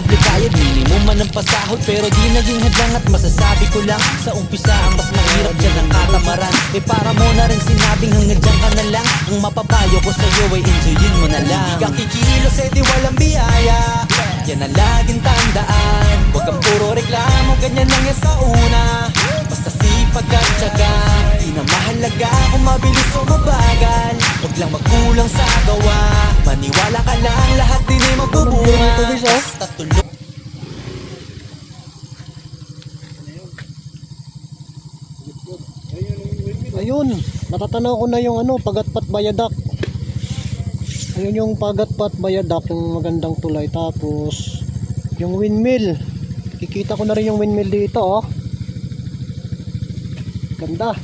doble kayad, minimum man ang pasahod. Pero di naging hadlang at masasabi ko lang, sa umpisa ang mas mahirap dyan ang katamaran. Para mo na rin sinabing hanggang dyan ka na lang. Ang mapapayo ko sa'yo ay enjoyin mo na lang. Hindi ka kikilos di walang biyaya, yan ang laging tandaan. Huwag kang puro reklamo, ganyan lang yan sa una. Basta sipag at tiyaga, di na mahalaga kung mabilis o mabagal. Huwag lang magkulang sa gawa, maniwala ka lang, lahat din ay magbubunga. Basta tuloy. Ayun, natatanaw ko na yung Pagatpat Viaduct. Ayun yung Pagatpat Viaduct, yung magandang tulay. Tapos yung windmill, kikita ko na rin yung windmill dito, oh. Ganda.